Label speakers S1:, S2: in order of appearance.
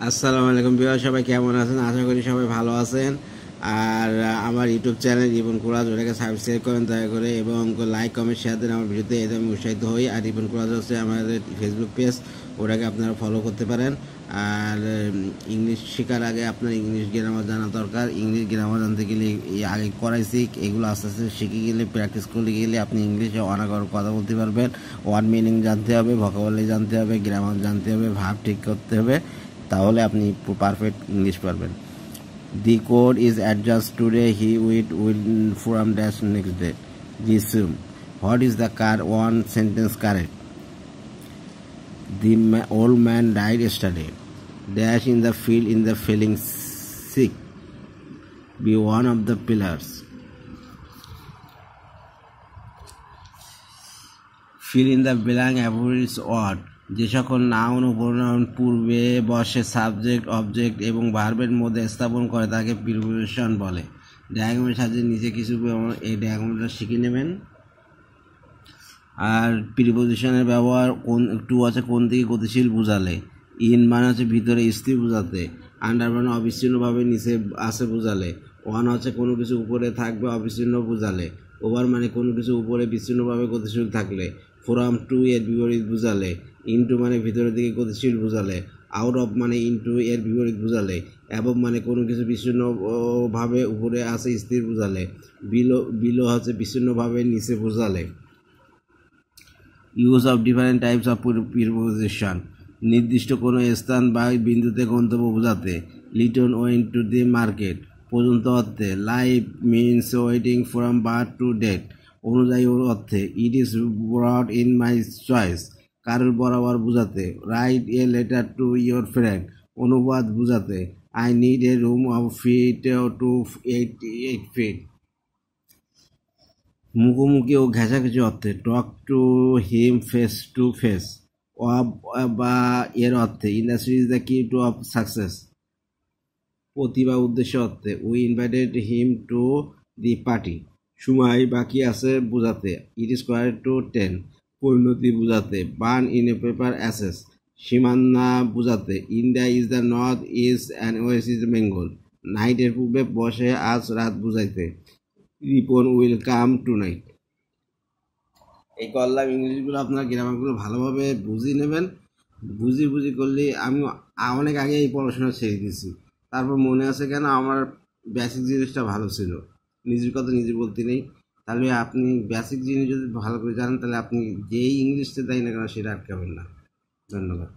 S1: আসসালামু আলাইকুম ভিউয়ার, সবাই কেমন আছেন? আশা করি সবাই ভালো আছেন। আর আমার ইউটিউব চ্যানেল রিপন কুরাজ, ওটাকে সাবস্ক্রাইব করেন দয়া করে এবং লাইক কমেন্ট শেয়ার দেন আমার ভিডিওতে, এতে আমি উৎসাহিত হই। আর রিপন কুরাজ হচ্ছে আমাদের ফেসবুক পেজ, ওটাকে আপনারা ফলো করতে পারেন। আর ইংলিশ শেখার আগে আপনার ইংলিশ গ্রামার জানা দরকার। ইংলিশ গ্রামার জানতে গেলে এই আগে করাইছি, এগুলো আস্তে আস্তে শিখে গেলে, প্র্যাকটিস করলে গেলে আপনি ইংলিশে অনাগর কথা বলতে পারবেন। ওয়ার্ড মিনিং জানতে হবে, ভোকাবুলারি জানতে হবে, গ্রামার জানতে হবে, ভাব ঠিক করতে হবে, তাহলে আপনি পারফেক্ট ইংলিশ পারবেন। The code is adjust today, he will from dash next day. Resume. What is the car? One sentence correct. The old man died yesterday. Dash in the field in the feeling sick. Be one of the pillars. Fill in the blank average word. যে সকল noun ও pronoun পূর্বে বসে subject, object এবং ভার্বের মধ্যে স্থাপন করে তাকে প্রিপোজিশন বলে। ডায়াগ্রামের সাহায্যে নিচে কিছু এই ডায়াগ্রামটা শিখে নেবেন। আর প্রিপোজিশনের ব্যবহার টু আছে কোন দিকে গতিশীল বোঝালে, ইন মানে হচ্ছে ভিতরে স্থির বোঝাতে, আন্ডার মানে অবিচ্ছিন্নভাবে নিচে আছে বোঝালে, ওয়ান হচ্ছে কোনো কিছু উপরে থাকবে অবিচ্ছিন্ন বোঝালে, ওভার মানে কোনো কিছু উপরে বিচ্ছিন্নভাবে গতিশীল থাকলে, ফ্রম টু এর বিপরীত বোঝালে, ইনটু মানে ভিতরের দিকে গতিশীল বোঝালে, আউট অফ মানে ইনটু এর বিপরীত বোঝালে, অ্যাবভ মানে কোনো কিছু বিচ্ছিন্নভাবে উপরে আছে স্থির বোঝালে, বিলো বিলো হচ্ছে বিচ্ছিন্নভাবে নিচে বোঝালে। Use of different types of preposition, নির্দিষ্ট কোনো স্থান বা বিন্দুতে গন্তব্য বোঝাতে। Liton went to the market, পর্যন্ত অর্থে। Life means waiting from birth to death, অনুযায়ী অর্থে। It is broad in my choice, কারোর বরাবর বোঝাতে। Write a letter to your friend, অনুবাদ বোঝাতে। I need a room of feet to 8 feet, মুখোমুখি ও ঘেঁষাঘেঁষি অর্থে। Talk to him face to face, বা এর অর্থে। Industry is the key to of success, প্রতিভা উদ্দেশ্য অর্থে। We invited him to the party, সময় বাকি আছে বোঝাতে। ইট ইজ কোয়ার টু 10, পরিণতি বোঝাতে। Burn in a paper assess, সীমানা বোঝাতে। India is the north east and west is Bengal, নাইটের পূর্বে বসে আজ রাত বুঝাইতে। Ripon will come tonight. এই করলাম ইংলিশগুলো, আপনার গ্রামারগুলো ভালোভাবে বুঝিয়ে নেবেন। বুঝি করলে আমি অনেক আগে এই পড়াশোনা ছেড়ে দিয়েছি, তারপর মনে আছে কেন আমার বেসিক জিনিসটা ভালো ছিল। নিজের কথা নিজে বলতে নেই। তাহলে আপনি বেসিক জিনিস যদি ভালো করে জানেন, তাহলে আপনি যেই ইংলিশটা দেয় না কেন সেটা আটকাবেন না। ধন্যবাদ।